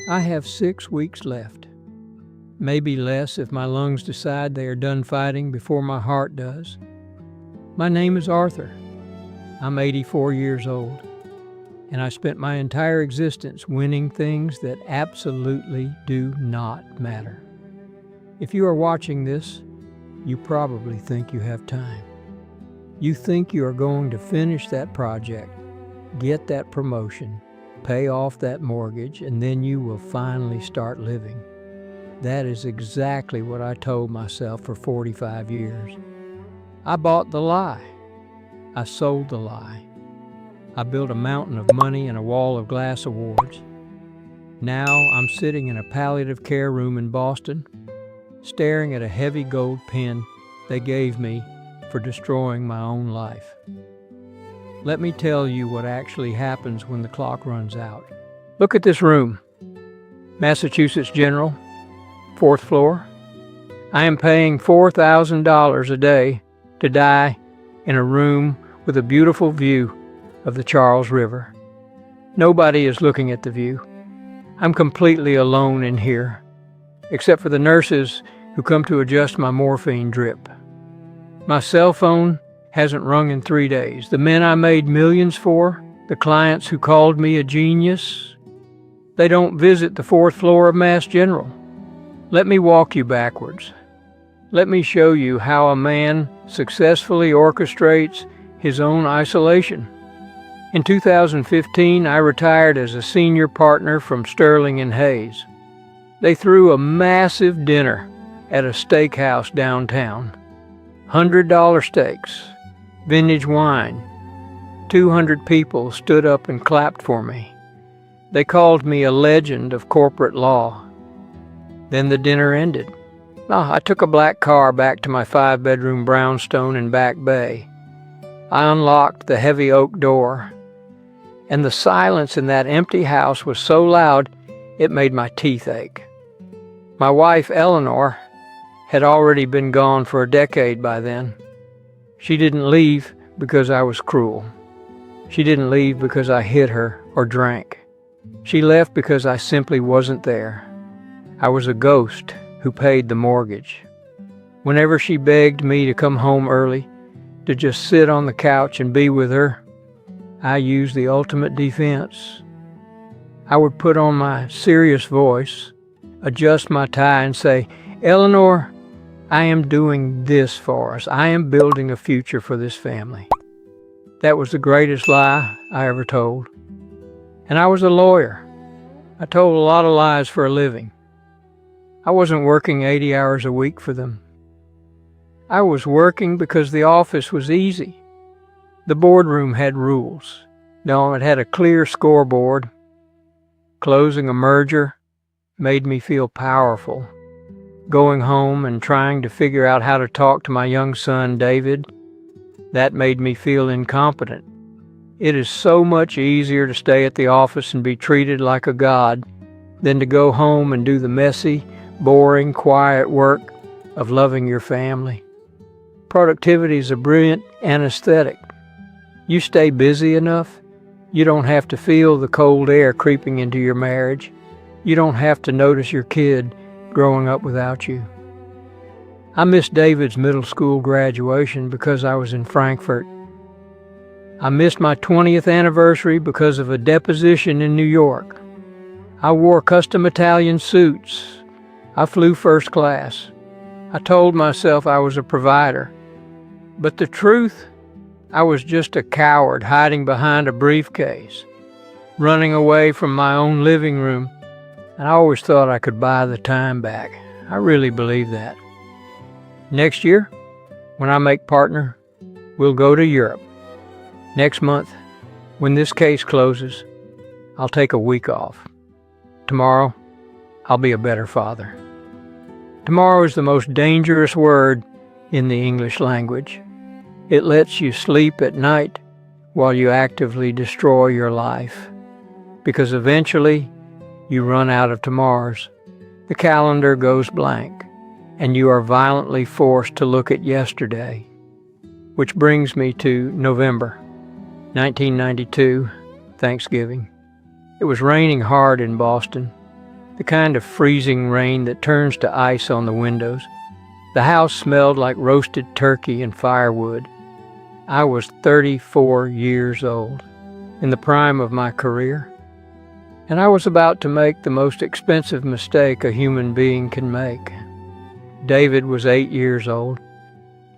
I have 6 weeks left. Maybe less if my lungs decide they are done fighting before my heart does. My name is Arthur. I'm 84 years old, and I spent my entire existence winning things that absolutely do not matter. If you are watching this, you probably think you have time. You think you are going to finish that project, get that promotion, pay off that mortgage, and then you will finally start living. That is exactly what I told myself for 45 years. I bought the lie. I sold the lie. I built a mountain of money and a wall of glass awards. Now I'm sitting in a palliative care room in Boston, staring at a heavy gold pen they gave me for destroying my own life. Let me tell you what actually happens when the clock runs out. Look at this room. Massachusetts General, 4th floor. I am paying $4,000 a day to die in a room with a beautiful view of the Charles River. Nobody is looking at the view. I'm completely alone in here, except for the nurses who come to adjust my morphine drip. My cell phone hasn't rung in 3 days. The men I made millions for, the clients who called me a genius, they don't visit the 4th floor of Mass General. Let me walk you backwards. Let me show you how a man successfully orchestrates his own isolation. In 2015, I retired as a senior partner from Sterling and Hayes. They threw a massive dinner at a steakhouse downtown. $100 steaks, vintage wine. 200 people stood up and clapped for me. They called me a legend of corporate law. Then the dinner ended. I took a black car back to my 5-bedroom brownstone in Back Bay. I unlocked the heavy oak door, and the silence in that empty house was so loud it made my teeth ache. My wife, Eleanor, had already been gone for a decade by then. She didn't leave because I was cruel. She didn't leave because I hit her or drank. She left because I simply wasn't there. I was a ghost who paid the mortgage. Whenever she begged me to come home early, to just sit on the couch and be with her, I used the ultimate defense. I would put on my serious voice, adjust my tie, and say, "Eleanor, I am doing this for us. I am building a future for this family." That was the greatest lie I ever told. And I was a lawyer. I told a lot of lies for a living. I wasn't working 80 hours a week for them. I was working because the office was easy. The boardroom had rules. No, it had a clear scoreboard. Closing a merger made me feel powerful. Going home and trying to figure out how to talk to my young son, David, that made me feel incompetent. It is so much easier to stay at the office and be treated like a god than to go home and do the messy, boring, quiet work of loving your family. Productivity is a brilliant anesthetic. You stay busy enough, you don't have to feel the cold air creeping into your marriage. You don't have to notice your kid growing up without you. I missed David's middle school graduation because I was in Frankfurt. I missed my 20th anniversary because of a deposition in New York. I wore custom Italian suits. I flew first class. I told myself I was a provider. But the truth, I was just a coward hiding behind a briefcase, running away from my own living room, and I always thought I could buy the time back. I really believe that. Next year, when I make partner, we'll go to Europe. Next month, when this case closes, I'll take a week off. Tomorrow, I'll be a better father. Tomorrow is the most dangerous word in the English language. It lets you sleep at night while you actively destroy your life, because eventually you run out of tomorrows. The calendar goes blank, and you are violently forced to look at yesterday. Which brings me to November 1992, Thanksgiving. It was raining hard in Boston. the kind of freezing rain that turns to ice on the windows. The house smelled like roasted turkey and firewood. I was 34 years old, in the prime of my career, and I was about to make the most expensive mistake a human being can make. David was 8 years old.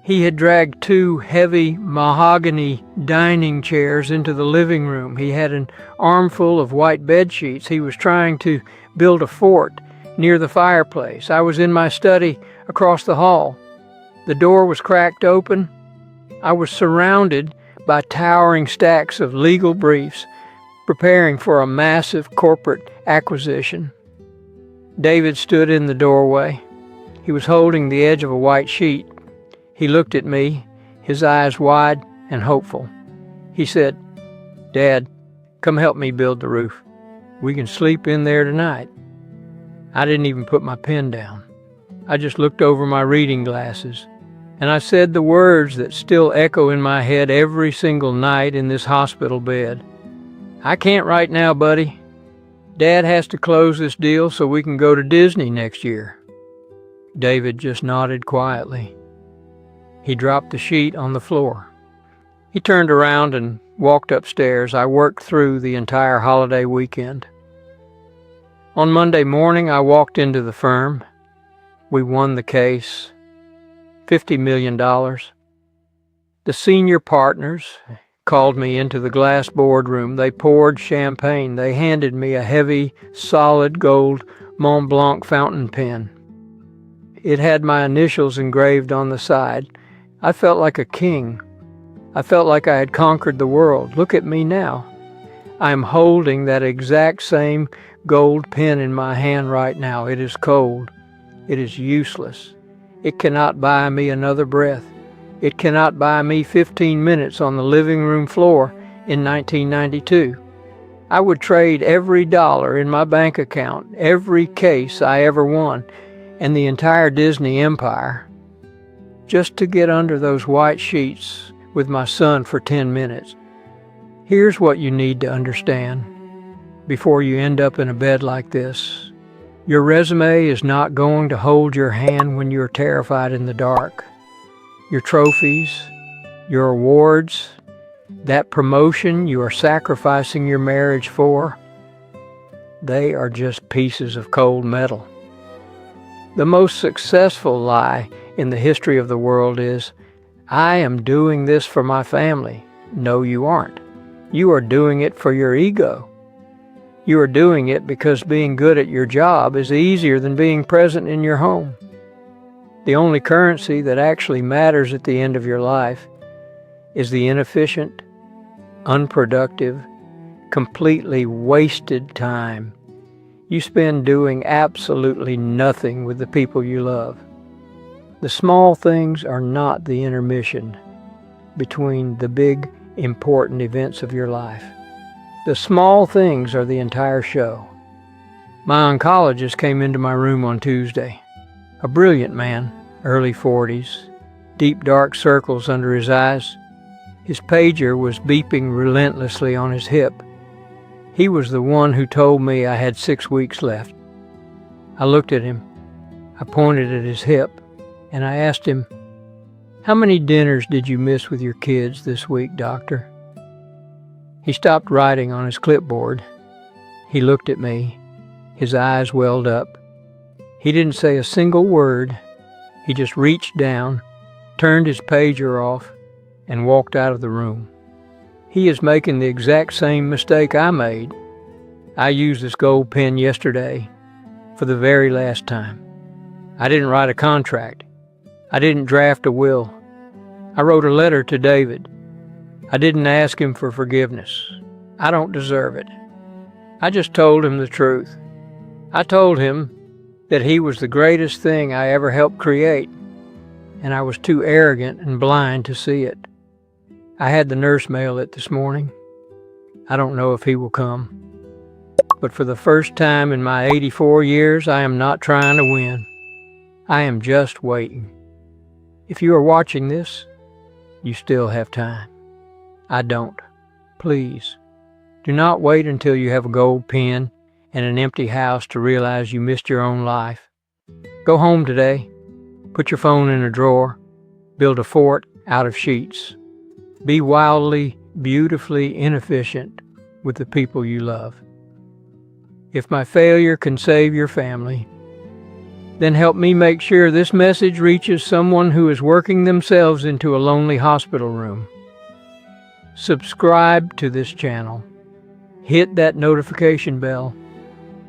He had dragged 2 heavy mahogany dining chairs into the living room. He had an armful of white bed sheets. He was trying to build a fort near the fireplace. I was in my study across the hall. The door was cracked open. I was surrounded by towering stacks of legal briefs, preparing for a massive corporate acquisition. David stood in the doorway. He was holding the edge of a white sheet. He looked at me, his eyes wide and hopeful. He said, "Dad, come help me build the roof. We can sleep in there tonight." I didn't even put my pen down. I just looked over my reading glasses, and I said the words that still echo in my head every single night in this hospital bed. "I can't right now, buddy. Dad has to close this deal so we can go to Disney next year." David just nodded quietly. He dropped the sheet on the floor. He turned around and walked upstairs. I worked through the entire holiday weekend. On Monday morning, I walked into the firm. We won the case, $50 million. The senior partners called me into the glass boardroom. They poured champagne. They handed me a heavy, solid gold Mont Blanc fountain pen. It had my initials engraved on the side. I felt like a king. I felt like I had conquered the world. Look at me now. I am holding that exact same gold pen in my hand right now. It is cold. It is useless. It cannot buy me another breath. It cannot buy me 15 minutes on the living room floor in 1992. I would trade every dollar in my bank account, every case I ever won, and the entire Disney empire, just to get under those white sheets with my son for 10 minutes. Here's what you need to understand before you end up in a bed like this. Your resume is not going to hold your hand when you're terrified in the dark. Your trophies, your awards, that promotion you are sacrificing your marriage for, they are just pieces of cold metal. The most successful lie in the history of the world is, "I am doing this for my family." No, you aren't. You are doing it for your ego. You are doing it because being good at your job is easier than being present in your home. The only currency that actually matters at the end of your life is the inefficient, unproductive, completely wasted time you spend doing absolutely nothing with the people you love. The small things are not the intermission between the big, important events of your life. The small things are the entire show. My oncologist came into my room on Tuesday. A brilliant man, early 40s, deep dark circles under his eyes. His pager was beeping relentlessly on his hip. He was the one who told me I had 6 weeks left. I looked at him. I pointed at his hip, and I asked him, "How many dinners did you miss with your kids this week, doctor?" He stopped writing on his clipboard. He looked at me. His eyes welled up. He didn't say a single word. He just reached down, turned his pager off, and walked out of the room. He is making the exact same mistake I made. I used this gold pen yesterday for the very last time. I didn't write a contract. I didn't draft a will. I wrote a letter to David. I didn't ask him for forgiveness. I don't deserve it. I just told him the truth. I told him that he was the greatest thing I ever helped create, and I was too arrogant and blind to see it. I had the nurse mail it this morning. I don't know if he will come. But for the first time in my 84 years, I am not trying to win. I am just waiting. If you are watching this, you still have time. I don't. Please, do not wait until you have a gold pen and an empty house to realize you missed your own life. Go home today. Put your phone in a drawer. Build a fort out of sheets. Be wildly, beautifully inefficient with the people you love. If my failure can save your family, then help me make sure this message reaches someone who is working themselves into a lonely hospital room. Subscribe to this channel. Hit that notification bell.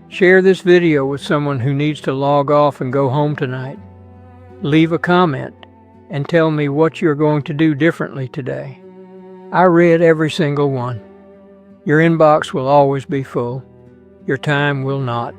Share this video with someone who needs to log off and go home tonight. Leave a comment and tell me what you're going to do differently today. I read every single one. Your inbox will always be full. Your time will not.